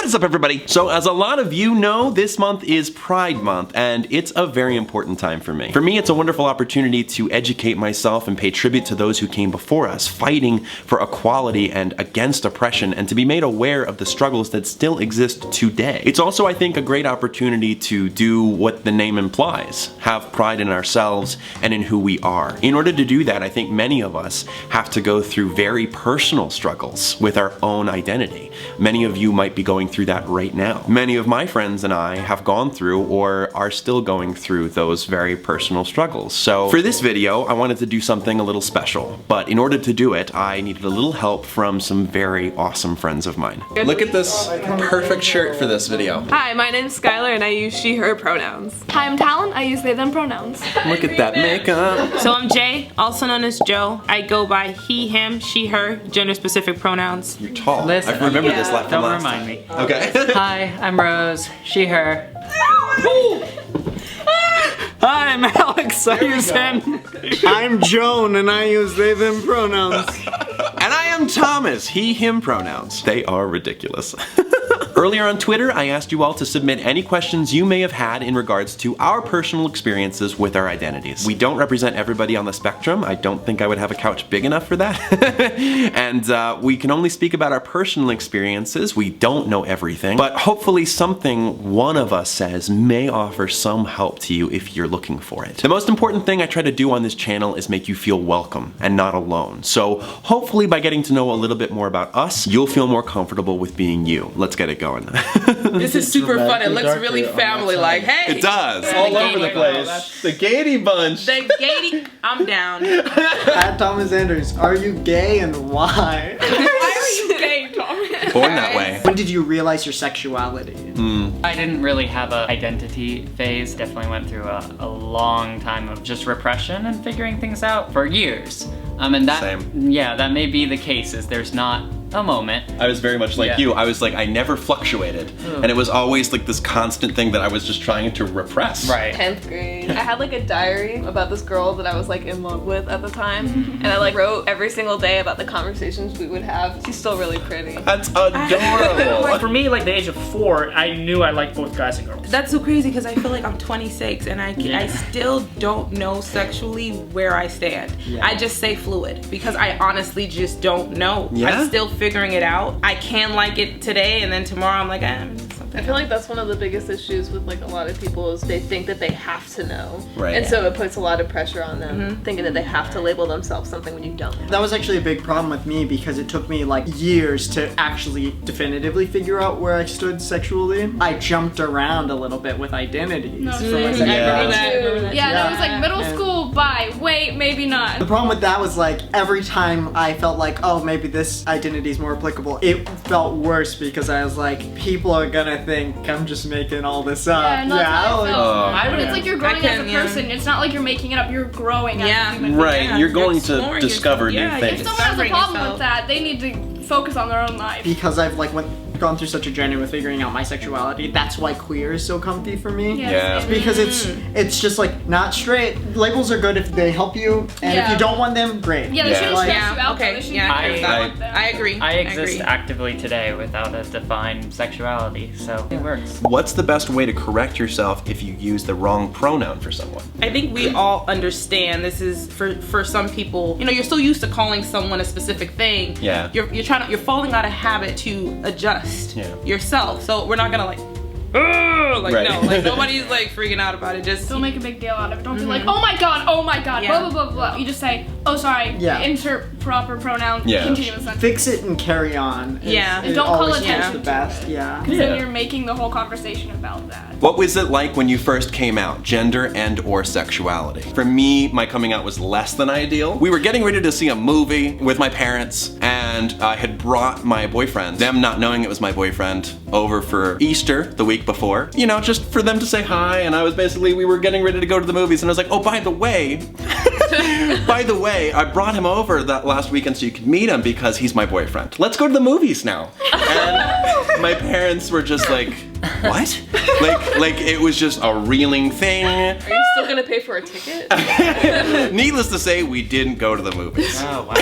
What is up, everybody? So as a lot of you know, this month is Pride Month, and it's a very important time for me. For me, it's a wonderful opportunity to educate myself and pay tribute to those who came before us, fighting for equality and against oppression, and to be made aware of the struggles that still exist today. It's also, I think, a great opportunity to do what the name implies, have pride in ourselves and in who we are. In order to do that, I think many of us have to go through very personal struggles with our own identity. Many of you might be going through that right now. Many of my friends and I have gone through or are still going through those very personal struggles. So for this video, I wanted to do something a little special, but in order to do it, I needed a little help from some very awesome friends of mine. Look at this perfect shirt for this video. Hi, my name's Skylar and I use she, her pronouns. Hi, I'm Talon. I use they, them pronouns. Look at that makeup. So I'm Jay, also known as Joe. I go by he, him, she, her, gender-specific pronouns. You're tall. Listen, I remember this last don't time. remind me. Okay. Hi, I'm Rose, she, her. Hi, I'm Alex. I use him. I'm Joan and I use they, them pronouns. And I am Thomas, he, him pronouns. They are ridiculous. Earlier on Twitter, I asked you all to submit any questions you may have had in regards to our personal experiences with our identities. We don't represent everybody on the spectrum. I don't think I would have a couch big enough for that. And we can only speak about our personal experiences. We don't know everything, but hopefully something one of us says may offer some help to you if you're looking for it. The most important thing I try to do on this channel is make you feel welcome and not alone. So hopefully by getting to know a little bit more about us, you'll feel more comfortable with being you. Let's get it going. This is super fun. It looks really family-like. Hey! It does. All over the place. The Gady bunch. The Gady. I'm down. At Thomas Anders, are you gay and why? Why are you gay, Thomas? Born that way. When did you realize your sexuality? I didn't really have an identity phase. Definitely went through a long time of just repression and figuring things out for years. And that, Same. yeah, that may be the case, is there's not a moment. I was very much like Yeah. you. I was like, I never fluctuated. And it was always like this constant thing that I was just trying to repress. Right. 10th grade. I had like a diary about this girl that I was like in love with at the time. And I like wrote every single day about the conversations we would have. She's still really pretty. That's adorable. For me, like the age of 4, I knew I liked both guys and girls. That's so crazy because I feel like I'm 26 and I Yeah. still don't know sexually where I stand. I just say fluid because I honestly just don't know. Yeah? I'm still figuring it out. I can like it today and then tomorrow I'm like, I feel like that's one of the biggest issues with like a lot of people is they think that they have to know. Right. And so it puts a lot of pressure on them, thinking that they have to label themselves something when you don't. That was actually a big problem with me because it took me like years to actually definitively figure out where I stood sexually. I jumped around a little bit with identities. No, for my same. sexuality. Yeah, that was like middle And- school, bye, wait, maybe not. The problem with that was like every time I felt like, oh, maybe this identity is more applicable, it felt worse because I was like, people are gonna think I'm just making all this up. Yeah, no, that's how I felt. I But would- it's like you're growing I can, as a yeah. person. It's not like you're making it up. You're growing as Yeah. a human being. Right, Yeah, you're going you're to exploring discover yourself. new Yeah, things. If someone has a Discovering problem yourself. with that, they need to focus on their own life. Because I've like gone through such a journey with figuring out my sexuality. That's why queer is so comfy for me. Yeah. same. Because it's just like not straight. Labels are good if they help you, and if Yeah. you don't want them, great. Yeah, they Yeah. shouldn't Like- stress you out. Okay, though. They should yeah, be I clear agree. about them. I agree. I exist agree. actively today without a defined sexuality, so it works. What's the best way to correct yourself if you use the wrong pronoun for someone? I think we all understand this is for some people, you know, you're so used to calling someone a specific thing. Yeah. You're falling out of habit to adjust Yeah. yourself. So we're not gonna like, "Ugh," like Right. no, like nobody's like freaking out about it. Just Don't make a big deal out of it. Don't be like, oh my god, Yeah. blah, blah, blah, blah. You just say, oh, sorry, Yeah. insert proper pronoun, Yeah. continue the sentence. Fix it and carry on. Yeah. And don't call always attention the to best. it. Yeah. Because then you're making the whole conversation about that. What was it like when you first came out, gender and or sexuality? For me, my coming out was less than ideal. We were getting ready to see a movie with my parents, and I had brought my boyfriend, them not knowing it was my boyfriend, over for Easter the week before. You know, just for them to say hi, and I was basically, we were getting ready to go to the movies, and I was like, oh, by the way, I brought him over that last weekend so you could meet him because he's my boyfriend. Let's go to the movies now. And my parents were just like, what? like it was just a reeling thing. Are you still gonna pay for a ticket? Needless to say, we didn't go to the movies. Oh, wow.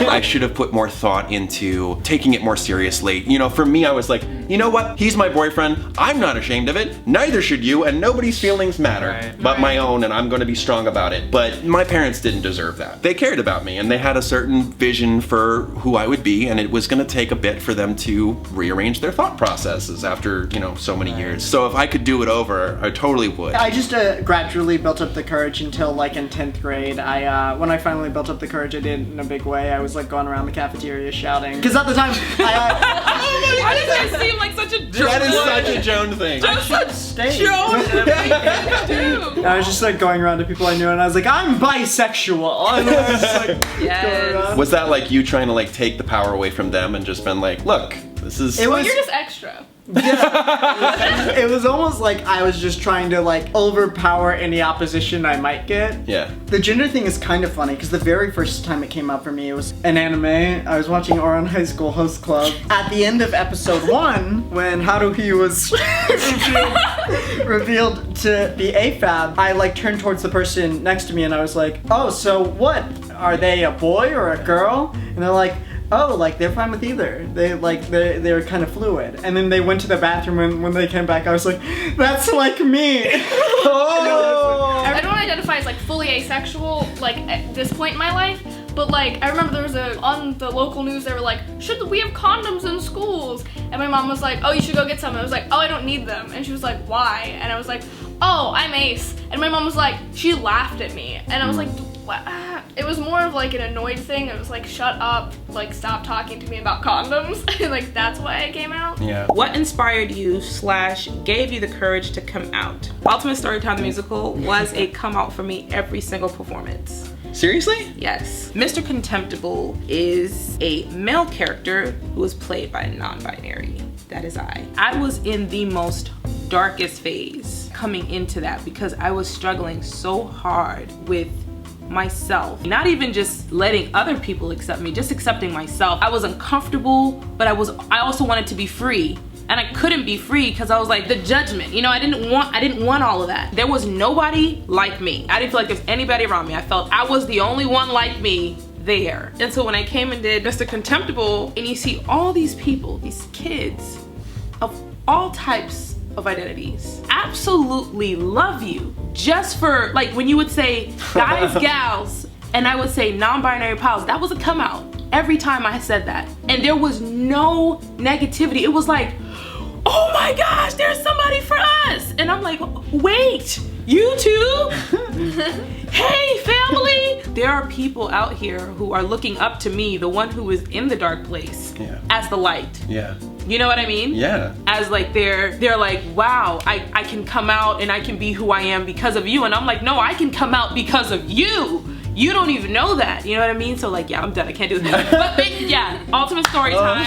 I should have put more thought into taking it more seriously. You know, for me, I was like, you know what? He's my boyfriend. I'm not ashamed of it. Neither should you, and nobody's feelings matter. Right. But my own, and I'm gonna be strong about it. But my parents didn't deserve that. They cared about me, and they had a certain vision for who I would be, and it was gonna take a bit for them to rearrange their thought processes after, you know, so many years. So if I could do it over, I totally would. I just gradually built up the courage until like in 10th grade. When I finally built up the courage, I did it in a big way. I was like going around the cafeteria shouting. Because at the time, Why does that seem like such a joke? That is such a Joan thing. I was just like going around to people I knew, and I was like, I'm bisexual. And I was just, like, going around. Was that like you trying to like take the power away from them and just been like, look, this is... It was, You're just extra. it was almost like I was just trying to like overpower any opposition I might get. Yeah. The gender thing is kind of funny because the very first time it came out for me, it was an anime. I was watching Ouran High School Host Club. At the end of episode 1, when Haruhi was revealed to be AFAB, I like turned towards the person next to me and I was like, oh, so what? Are they a boy or a girl? And they're like, oh, like they're fine with either. They're kind of fluid. And then they went to the bathroom and when they came back, I was like, that's like me. Oh. I don't identify as like fully asexual like at this point in my life, but like I remember there was on the local news they were like, should we have condoms in schools? And my mom was like, oh, you should go get some. And I was like, oh, I don't need them. And she was like, why? And I was like, oh, I'm ace. And my mom was like, she laughed at me. And I was like, what? It was more of like an annoyed thing. It was like, shut up, like stop talking to me about condoms. And like that's why I came out. Yeah. What inspired you / gave you the courage to come out? Ultimate Storytime the Musical was a come out for me every single performance. Seriously? Yes. Mr. Contemptible is a male character who is played by a non-binary. That is I. I was in the most darkest phase coming into that because I was struggling so hard with myself. Not even just letting other people accept me, just accepting myself. I was uncomfortable, but I also wanted to be free. And I couldn't be free because I was like, the judgment, you know, I didn't want all of that. There was nobody like me. I didn't feel like there's anybody around me. I felt I was the only one like me there. And so when I came and did Mr. Contemptible, and you see all these people, these kids of all types of identities, absolutely love you. Just for, like, when you would say guys, gals, and I would say non-binary pals, that was a come out every time I said that. And there was no negativity. It was like, oh my gosh, there's somebody for us. And I'm like, wait, you too? Hey, family. There are people out here who are looking up to me, the one who is in the dark place, as the light. Yeah. You know what I mean? Yeah. As like they're like, wow, I can come out and I can be who I am because of you. And I'm like, no, I can come out because of you. You don't even know that. You know what I mean? So like, yeah, I'm done. I can't do that. But yeah, ultimate story time.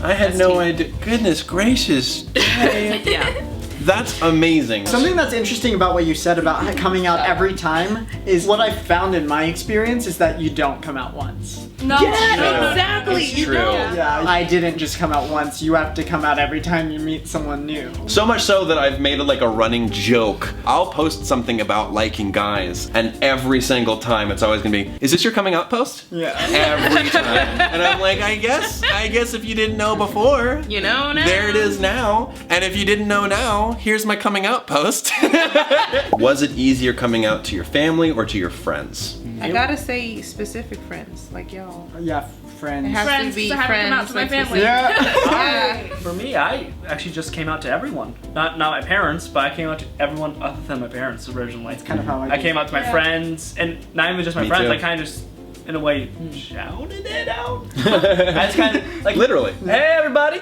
I had no idea. Goodness gracious. Yeah. That's amazing. Something that's interesting about what you said about coming out every time is what I found in my experience is that you don't come out once. No. Yeah, exactly. It's You true. don't. Yeah, I didn't just come out once. You have to come out every time you meet someone new. So much so that I've made it like a running joke. I'll post something about liking guys, and every single time it's always gonna be, is this your coming out post? Yeah. Every time. And I'm like, I guess if you didn't know before, You know now. there it is now. And if you didn't know now, here's my coming out post. Was it easier coming out to your family or to your friends? I gotta say specific friends, like y'all. Yeah, friends. It has Friends, to be 'cause I haven't come out friends. to my like, family. Yeah. For me, I actually just came out to everyone. Not my parents, but I came out to everyone other than my parents originally. That's kind of how I I came out to my friends, and not even just my Me friends. too. I kind of just, in a way, shouted it out. I just kind of like, Literally. hey everybody,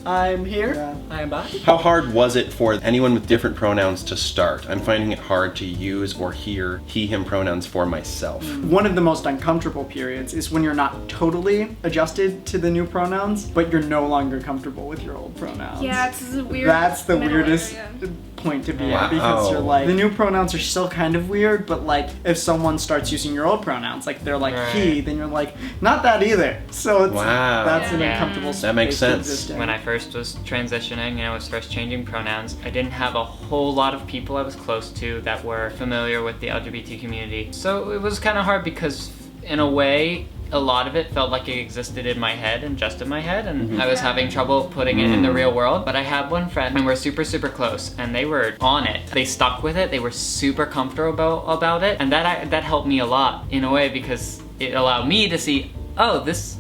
I'm here. Yeah. I am back. How hard was it for anyone with different pronouns to start? I'm finding it hard to use or hear he, him pronouns for myself. One of the most uncomfortable periods is when you're not totally adjusted to the new pronouns, but you're no longer comfortable with your old pronouns. Yeah, it's a weird. That's the middle weirdest area. point to be Wow. at because you're like, the new pronouns are still kind of weird, but like if someone starts using your old pronouns, like they're like he, then you're like, not that either. So it's that's an uncomfortable space That makes to sense. exist in. When I first was transitioning and I was first changing pronouns, I didn't have a whole lot of people I was close to that were familiar with the LGBT community. So it was kind of hard because in a way, a lot of it felt like it existed in my head and just in my head, and I was having trouble putting it in the real world. But I had one friend and we're super close, and they were on it. They stuck with it. They were super comfortable about it, and that helped me a lot in a way because it allowed me to see, oh, this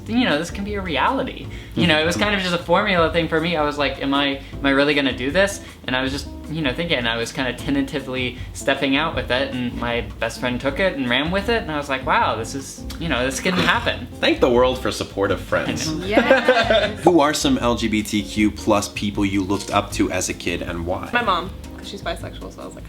can be a reality. It was kind of just a formula thing for me. I was like, am I really gonna do this? And I was just thinking, and I was kind of tentatively stepping out with it, and my best friend took it and ran with it, and I was like, wow, this can happen. Thank the world for supportive friends. Yes. Who are some LGBTQ plus people you looked up to as a kid and why? My mom, because she's bisexual, so I was like,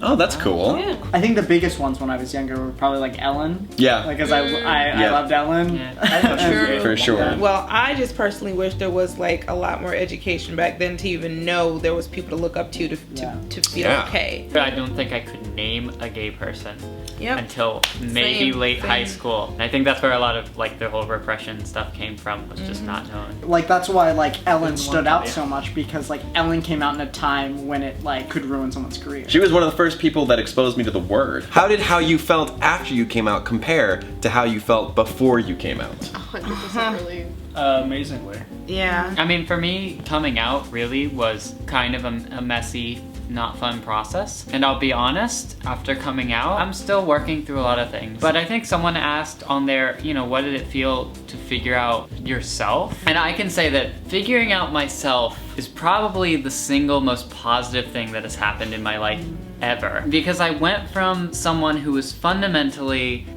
Oh, that's cool. yeah. I think the biggest ones when I was younger were probably like Ellen. Yeah. Like, cause I Yeah. loved Ellen. Yeah. For sure. Well, I just personally wish there was like a lot more education back then to even know there was people to look up to feel Yeah. okay. I don't think I could name a gay person Yep. until maybe late high same. school. And I think that's where a lot of like the whole repression stuff came from, was just not knowing. Like that's why like Ellen Didn't stood want to, out yeah. so much because like Ellen came out in a time when it like could ruin someone's career. She was one of the first people that exposed me to the word. How did how you felt after you came out compare to how you felt before you came out? 100% really. Amazingly. Yeah. I mean, for me, coming out really was kind of a messy, not fun process. And I'll be honest, after coming out, I'm still working through a lot of things. But I think someone asked on there, what did it feel to figure out yourself? And I can say that figuring out myself is probably the single most positive thing that has happened in my life ever. Because I went from someone who was fundamentally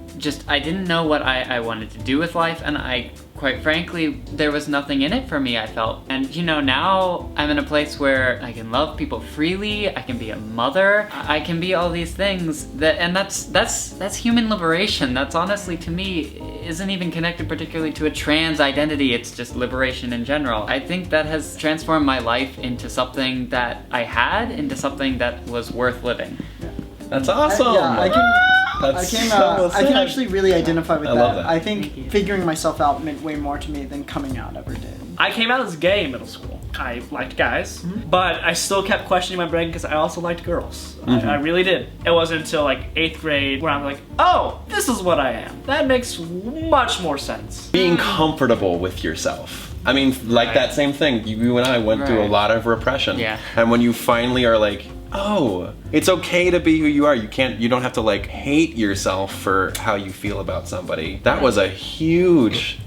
I didn't know what I wanted to do with life, and quite frankly, there was nothing in it for me, I felt. And now I'm in a place where I can love people freely, I can be a mother, I can be all these things, and that's human liberation. That's honestly, to me, isn't even connected particularly to a trans identity, it's just liberation in general. I think that has transformed my life into something that I had, into something that was worth living. That's awesome. I can actually really identify with I that. love that. I think figuring myself out meant way more to me than coming out ever did. I came out as gay in middle school. I liked guys, but I still kept questioning my brain because I also liked girls. I really did. It wasn't until like 8th grade where I'm like, oh, this is what I am. That makes much more sense. Being comfortable with yourself. I mean, like that same thing. You and I went through a lot of repression. Yeah. And when you finally are like, oh, it's okay to be who you are. You don't have to like hate yourself for how you feel about somebody. That was a huge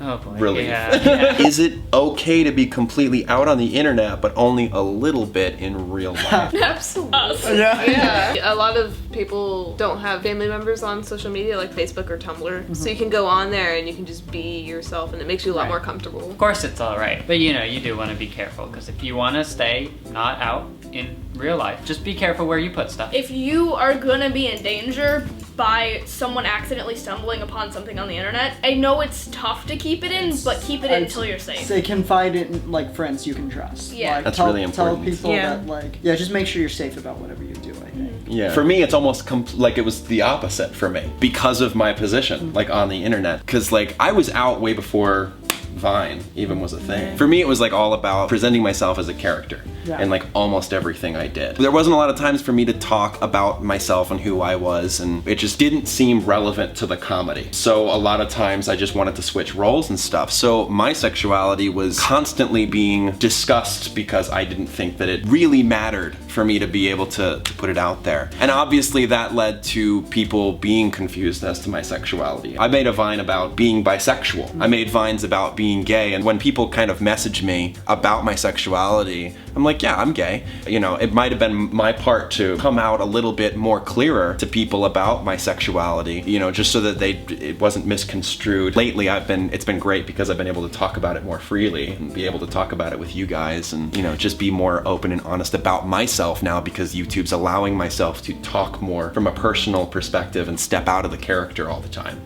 Oh boy. relief. Yeah. Is it okay to be completely out on the internet, but only a little bit in real life? Absolutely. Yeah. A lot of people don't have family members on social media like Facebook or Tumblr. So you can go on there and you can just be yourself, and it makes you a lot more comfortable. Of course it's all right, but you do want to be careful, because if you want to stay not out in real life, just be careful where you put stuff. If you are gonna be in danger by someone accidentally stumbling upon something on the internet, I know it's tough to keep it in, but keep it in until you're safe. Say confide in like friends you can trust. Yeah. Like, That's tell, really important. Tell people Yeah. that just make sure you're safe about whatever you do, I think. Yeah. For me, it's almost like it was the opposite for me because of my position, like on the internet. Because like I was out way before Vine even was a thing. For me, it was like all about presenting myself as a character in like almost everything I did. There wasn't a lot of times for me to talk about myself and who I was, and it just didn't seem relevant to the comedy. So a lot of times I just wanted to switch roles and stuff. So my sexuality was constantly being discussed because I didn't think that it really mattered for me to be able to put it out there. And obviously that led to people being confused as to my sexuality. I made a Vine about being bisexual. I made Vines about being gay, and when people kind of message me about my sexuality, I'm like, yeah, I'm gay. It might have been my part to come out a little bit more clearer to people about my sexuality, just so that it wasn't misconstrued. Lately, it's been great because I've been able to talk about it more freely and be able to talk about it with you guys, and just be more open and honest about myself now, because YouTube's allowing myself to talk more from a personal perspective and step out of the character all the time.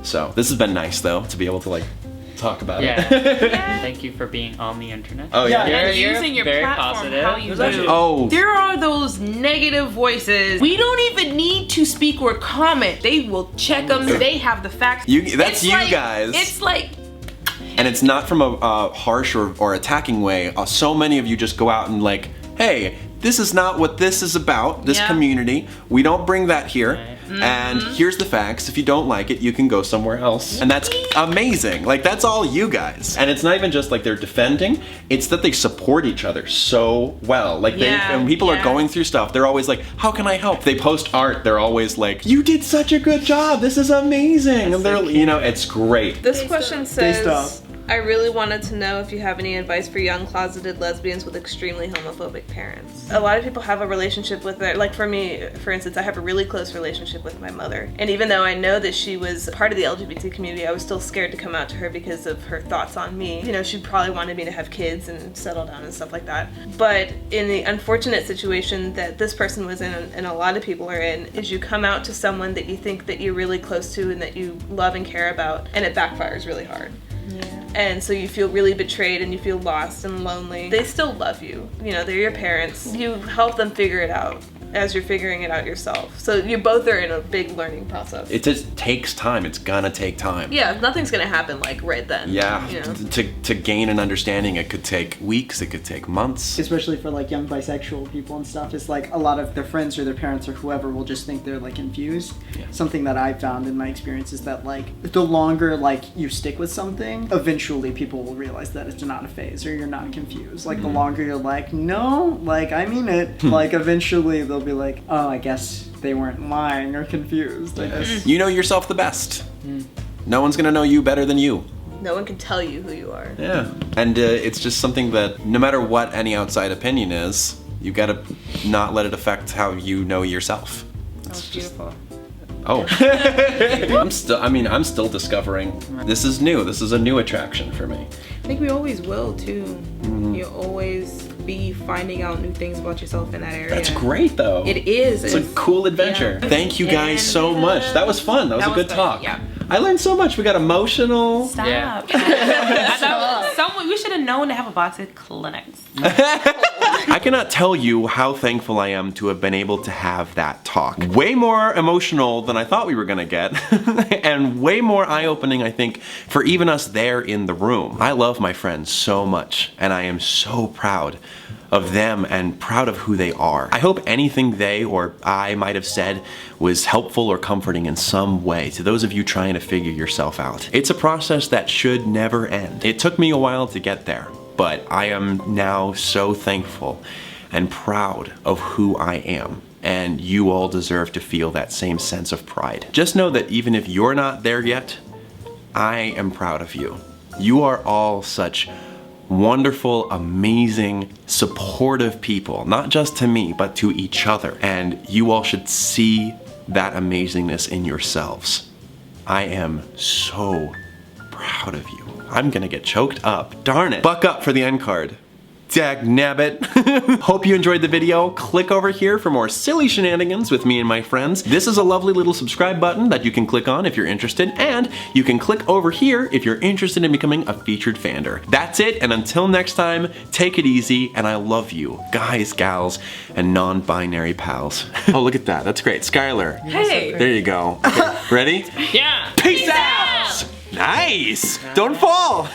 So this has been nice though, to be able to like talk about Yeah. it. Thank you for being on the internet. Oh yeah. Yeah. And You're using your very platform positive. how you There's do. actually- Oh. There are those negative voices. We don't even need to speak or comment. They will check them. They have the facts. That's It's you like- guys. It's like, And it's not from a harsh or attacking way. So many of you just go out and like, hey, this is not what this is about, this Yeah. community. We don't bring that here. Right. And here's the facts. If you don't like it, you can go somewhere else. And that's amazing. Like, that's all you guys. And it's not even just like they're defending, it's that they support each other so well. Like, Yeah, when people are yeah. going through stuff, they're always like, how can I help? They post art, they're always like, you did such a good job. This is amazing. And they're, you know, it's great. This question says, stop. I really wanted to know if you have any advice for young closeted lesbians with extremely homophobic parents. A lot of people have a relationship with their, like for me, for instance, I have a really close relationship with my mother. And even though I know that she was part of the LGBT community, I was still scared to come out to her because of her thoughts on me. You know, she probably wanted me to have kids and settle down and stuff like that. But in the unfortunate situation that this person was in, and a lot of people are in, is you come out to someone that you think that you're really close to and that you love and care about, and it backfires really hard. And so you feel really betrayed and you feel lost and lonely. They still love you. You know, they're your parents. You help them figure it out as you're figuring it out yourself. So you both are in a big learning process. It just takes time. It's gonna take time. Yeah, nothing's gonna happen like right then. Yeah, You know? to gain an understanding, it could take weeks, it could take months. Especially for like young bisexual people and stuff, it's like a lot of their friends or their parents or whoever will just think they're like confused. Yeah. Something that I found in my experience is that like the longer like you stick with something, eventually people will realize that it's not a phase or you're not confused. Like the longer you're like, no, like I mean it, like eventually they'll be like, oh, I guess they weren't lying or confused. I guess. You know yourself the best. No one's gonna know you better than you. No one can tell you who you are. Yeah. And it's just something that no matter what any outside opinion is, you gotta not let it affect how you know yourself. that's beautiful. Oh. I'm still discovering. This is new. This is a new attraction for me. I think we always will too. You'll always be finding out new things about yourself in that area. That's great though. It is. It's a cool adventure. Yeah. Thank you guys so much. That was fun. That was a good fun, talk. yeah. I learned so much. We got emotional. Stop. Yeah. We should have known to have a box of Kleenex. I cannot tell you how thankful I am to have been able to have that talk. Way more emotional than I thought we were gonna get, and way more eye-opening, I think, for even us there in the room. I love my friends so much, and I am so proud of them and proud of who they are. I hope anything they or I might have said was helpful or comforting in some way to those of you trying to figure yourself out. It's a process that should never end. It took me a while to get there, but I am now so thankful and proud of who I am. And you all deserve to feel that same sense of pride. Just know that even if you're not there yet, I am proud of you. You are all such wonderful, amazing, supportive people, not just to me, but to each other. And you all should see that amazingness in yourselves. I am so proud of you. I'm gonna get choked up. Darn it. Buck up for the end card. Dagnabbit. Hope you enjoyed the video. Click over here for more silly shenanigans with me and my friends. This is a lovely little subscribe button that you can click on if you're interested, and you can click over here if you're interested in becoming a featured fander. That's it, and until next time, take it easy, and I love you, guys, gals, and non-binary pals. Oh, look at that. That's great. Skylar. Hey. There you go. Okay, ready? Yeah. Peace out! Nice! Don't fall!